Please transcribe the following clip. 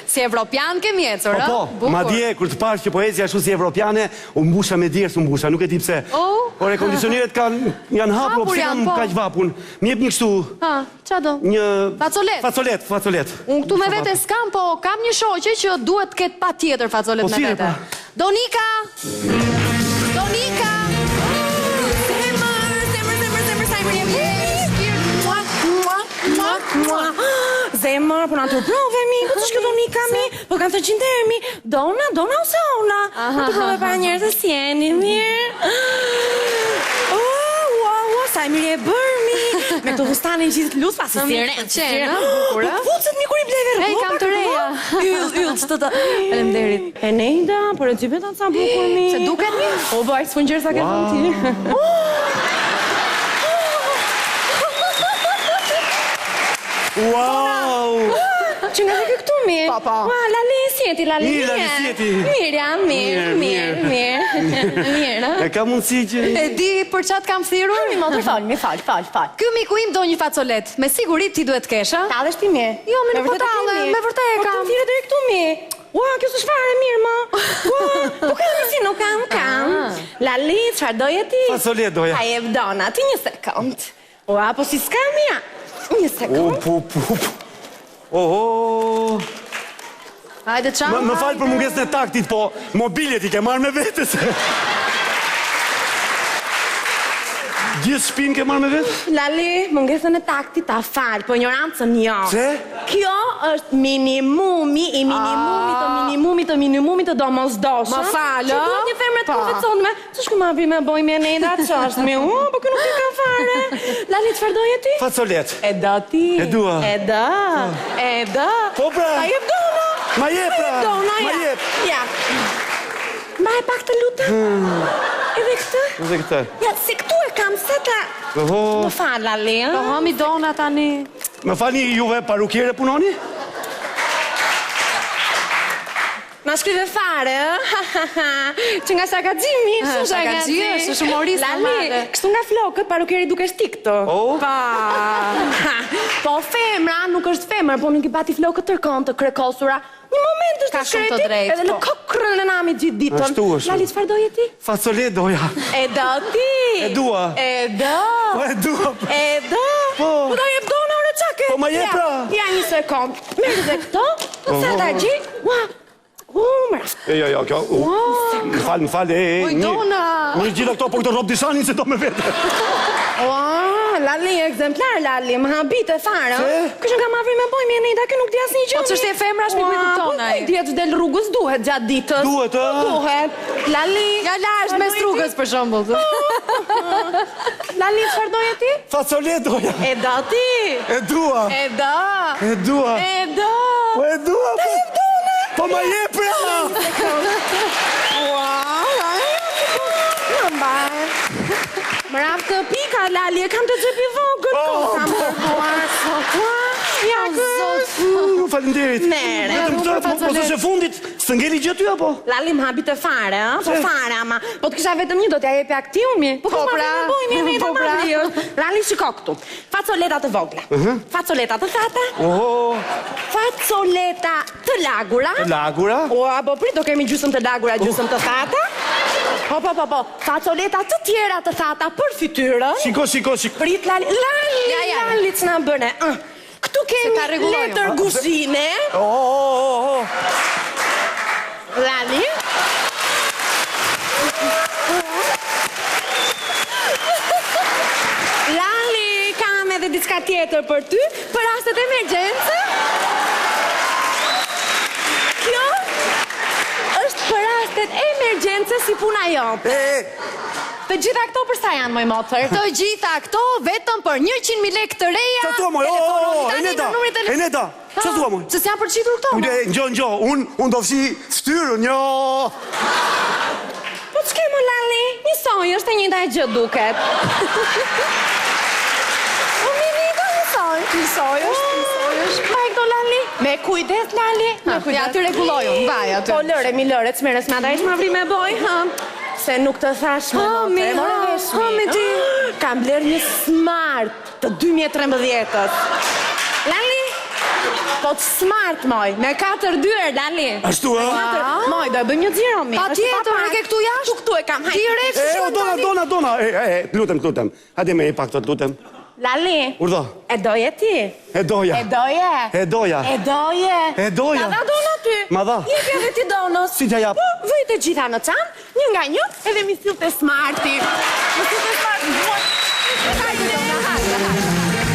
Si evropian kemi ecur, ë? Po, ma dje, kur të pash që poezja ashtu si evropiane, u mbusha me djerës, u mbusha, nuk e di pse. Por e kondicioneret janë hapur, pse kam kaq vapun. Më jep një kështu. Qa do? Një... Facolet. Unë këtu me vete s'kam, po kam një shoqe që duhet të ketë pa tjetër facolet me vete. Donika! Donika! Zemër, po na të prove mi, po të shkjo Donika mi, po kanë të gjindere mi, dona ose ona, po të prove para njerë të sjeni, mirë. Sa e mirë e bërë mi, me këto fustane në gjithë lusë, pas e sire. Qenë, bukura. Po pucët mi kur i bleve rëpo. Ej, kam të reja. Yll, që të të... Faleminderit. E nejda, por e gjibet atë sa bukur mi. Se duket mi? O, baj, s'pën gjërë sa këtë ti. Wow! Që nga dhe këtu mi? Pa. Lali sjeti, Lali. Lali sjeti. Mirë, mirë. E ka mundësi që... E di për qatë kam thirur? Mi motër fal. Ky miku im do një facolet, me sigurit ti duhet kesha. Ta dhe shpi mi? Jo, me nuk po tale, me vërtet e kam. Po të thire dhe këtu mi? Ua, kjo së shfare mirë, ma. Po ka dhe si nuk kam. Lali, qëfar doje ti? Facolet doja. A jep dona, ti një sekund. Ua, po si s'ka mija? Një sekund. Oho. Hajde qa? Më falë për mungesën e taktit, po mobiljet i ke marrë me vetës. Gjithë shpinë ke marrë me vetë? Lali, mungesën e taktit ta falë, po ignorancën jo. Se? Kjo është minimumi i minimumit të domosdoshëm. Ma falë, që duhet një femre të profeconme. Që shku ma bime boj me nejda që është me po kjo nuk ti ka fare. Lali, qëfar doje ti? Facolet. E do ti. E dua. E do. Po pra. Ma jep dona. Ma jep pra. Ma jep. Ja. Ma e pak të lutem. Edhe këtë? Ja, se këtu e kam se ta... Më falë, Lali, Po hami dona tani. Më falni juve parukjere punoni? Ma shkrive fare, që nga shakagjimi, shumë shakagjimi. Është shumorisë normale. Lali, kështu nga flokët, parukjeri duke shtik këto. Po femra nuk është femër, po nuk i bati flokët tërkon të krekosura. Një moment është të shkreti, edhe në kokrën e nami gjithë ditën. Ashtu është. Lali, qëfar doje ti? Facolet doja. E do ti. E dua. E do. Po do jep dona ore qake. Po ma jep pra. Ja, një sekund. Merë dhe këto, në sa da gji. Më kjo. Më falë. Oj, dona. Një gjitha këto, po këtë rob disanin se do me vete. Lali, ekzemplar, Lali, më habit e fare. Kështë nga ma vri me boj, mi e nejda, kjo nuk di asë një gjë. Po që shte e femra shmi kujtë tonaj. Po djetë del rrugës duhet gjatë ditës. Duhet. Lali. Ja lash mes rrugës për shembull. Lali, qëfar doje ti? Facolet doja. E do ti. E dua. Po ma jep pra. Më rap të pika, Lali, e kam të gjepi vogët, kam përbuar. Ja, Falinderit. Mere. Po të shë fundit, së ngeli gjë ty, apo? Lali, më habit e fare, po fare, ama. Po të kisha vetëm një, do t'ja jepe akti unë mi. Po pra. Lali, shiko këtu. Facoletat të vogla. Facoletat të thata. Facoleta të lagura. Po prit, do kemi gjusëm të lagura, gjusëm të thata. Po. Facoleta të tjera të thata për fytyrën. Shiko. Prit, Lali, që nga bëne. Këtu kemi letër guzhine. Lali. Lali, kam edhe diçka tjetër për ty, për rastet emergjence. Kjo është për rastet emergjence si puna jote. Të gjitha këto për sa janë, moj motër? Të gjitha këto vetëm për 100.000 lekë të reja. Qa tua, moj? Eneda. Qa tua, moj? Që s'janë përqitur këto, moj? Njo, unë do fshi ftyrën, njo. Po që kemë, Lali? Një soj është e një da e gjë duket. Po mimi, do një soj. Një soj është. Vaj këto, Lali? Me kujdes, Lali? Ja, ty regulojun, vaj aty. Po lëre, mi lëre, të smerës me da ishë ma vri me boj, se nuk të thash me ti. Kam bler një smart të 2013-ës. Lali, Po të smart, moj, me 4 dyer, Lali. Ashtu, a? Moj, do e bëjmë një xhiro, mi. Patjetër, e ke këtu jashtë? Këtu e kam, hajde. Direkt. Dona. Lutem. Hajde me e pak të lutem. Lali. Urdo. E doje ti? E doja. E doje. Ta da dona ty. Ma dha. Jepi edhe ti donës. Si t'ja jap? Vëjtë gjitha në qanë, një nga një, edhe mi sillte smarti. Mi sillte smarti. Hajde, dona, hajde.